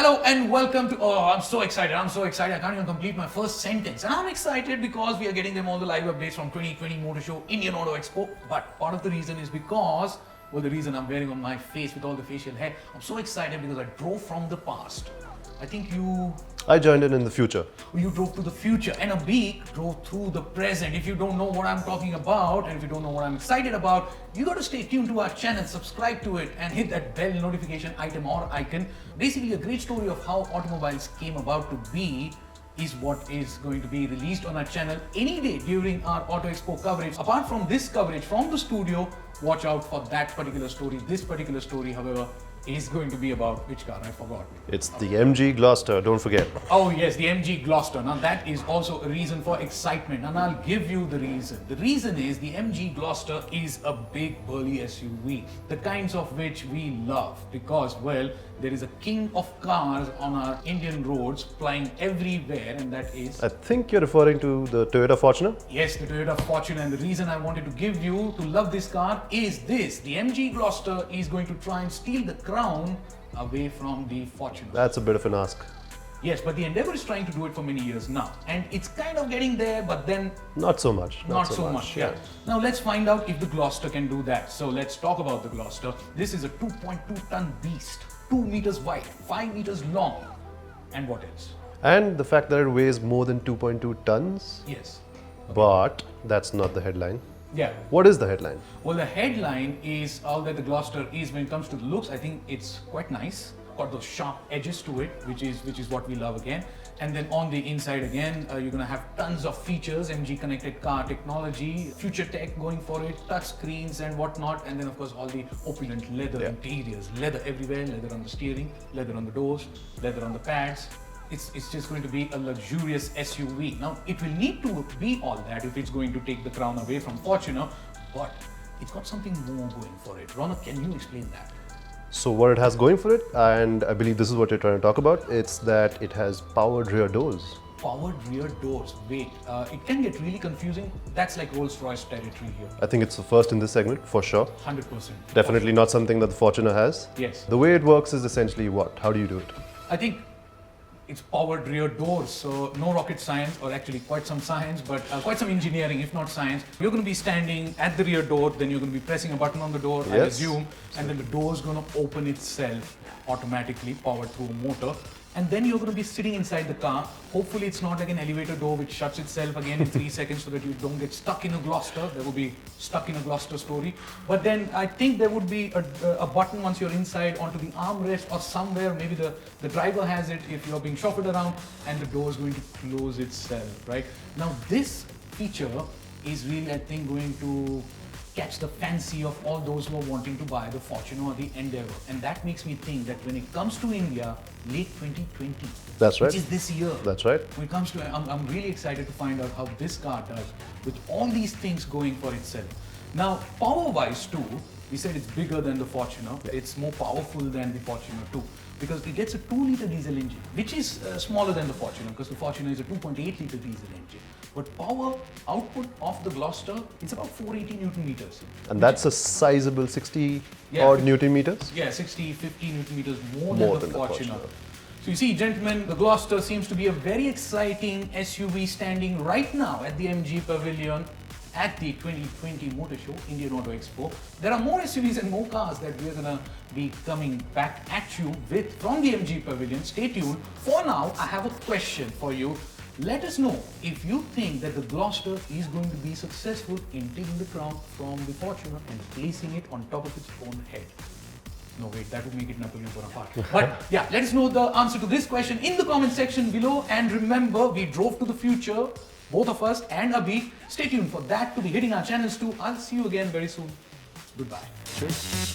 Hello and welcome to, I'm so excited, I can't even complete my first sentence. And I'm excited because we are getting them all the live updates from 2020 Motor Show, Indian Auto Expo. But part of the reason is because, well, the reason I'm wearing on my face with all the facial hair, I'm so excited because I drove from the past. I think I joined in the future. You drove to the future, and Abhi drove through the present. If you don't know what I'm talking about, and if you don't know what I'm excited about, you got to stay tuned to our channel, subscribe to it, and hit that bell notification item or icon. Basically, a great story of how automobiles came about to be is what is going to be released on our channel any day during our Auto Expo coverage. Apart from this coverage from the studio, watch out for that particular story. This particular story, however, is going to be about which car? I forgot. It's the MG Gloster, don't forget. Oh yes, the MG Gloster. Now that is also a reason for excitement, and I'll give you the reason. The reason is the MG Gloster is a big burly SUV, the kinds of which we love because, well, there is a king of cars on our Indian roads flying everywhere, and that is... I think you're referring to the Toyota Fortuner? Yes, the Toyota Fortuner, and the reason I wanted to give you to love this car is this. The MG Gloster is going to try and steal the crown away from the Fortuner. That's a bit of an ask. Yes, but the Endeavour is trying to do it for many years now, and it's kind of getting there, but then... Not so much. Not so much, yeah. Now let's find out if the Gloster can do that. So let's talk about the Gloster. This is a 2.2 ton beast, 2 meters wide, 5 meters long, and what else? And the fact that it weighs more than 2.2 tons. Yes. Okay. But that's not the headline. Yeah. What is the headline? Well, the headline is all that the Gloster is when it comes to the looks. I think it's quite nice. Got those sharp edges to it, which is what we love again. And then on the inside again, you're gonna have tons of features, MG connected car technology, future tech going for it, touch screens and whatnot. And then of course all the opulent leather interiors, leather everywhere, leather on the steering, leather on the doors, leather on the pads. It's just going to be a luxurious SUV. Now, it will need to be all that if it's going to take the crown away from Fortuner, but it's got something more going for it. Ronak, can you explain that? So what it has going for it, and I believe this is what you're trying to talk about, it's that it has powered rear doors. Powered rear doors. Wait, it can get really confusing. That's like Rolls-Royce territory here. I think it's the first in this segment, for sure. 100%. Definitely not something that the Fortuner has. Yes. The way it works is essentially what? How do you do it? I think it's powered rear doors, so no rocket science, or actually quite some science, but quite some engineering, if not science. You're going to be standing at the rear door, then you're going to be pressing a button on the door, I assume, and then the door's going to open itself automatically, powered through a motor. And then you're going to be sitting inside the car. Hopefully it's not like an elevator door which shuts itself again in 3 seconds so that you don't get stuck in a Gloster. There will be stuck in a Gloster story. But then I think there would be a button once you're inside onto the armrest or somewhere. Maybe the driver has it if you're being chauffeured around, and the door is going to close itself, right? Now this feature is really, I think, going to catch the fancy of all those who are wanting to buy the Fortuner or the Endeavour. And that makes me think that when it comes to India, late 2020, that's right, which is this year. That's right. When it comes to, I'm really excited to find out how this car does with all these things going for itself. Now, power-wise too, we said it's bigger than the Fortuner. It's more powerful than the Fortuner too, because it gets a 2-liter diesel engine, which is smaller than the Fortuner, because the Fortuner is a 2.8-liter diesel engine. But power output of the Gloster, it's about 480 Newton meters. And that's a sizable 60 odd Newton meters? Yeah, 60, 50 Newton meters more than the Fortuner. So you see, gentlemen, the Gloster seems to be a very exciting SUV standing right now at the MG Pavilion at the 2020 Motor Show, Indian Auto Expo. There are more SUVs and more cars that we're gonna be coming back at you with from the MG Pavilion. Stay tuned. For now, I have a question for you. Let us know if you think that the Gloster is going to be successful in taking the crown from the Fortuner and placing it on top of its own head. No, wait, that would make it Napoleon Bonaparte. But yeah, let us know the answer to this question in the comment section below. And remember, we drove to the future, both of us and Abhi. Stay tuned for that to be hitting our channels too. I'll see you again very soon. Goodbye. Cheers.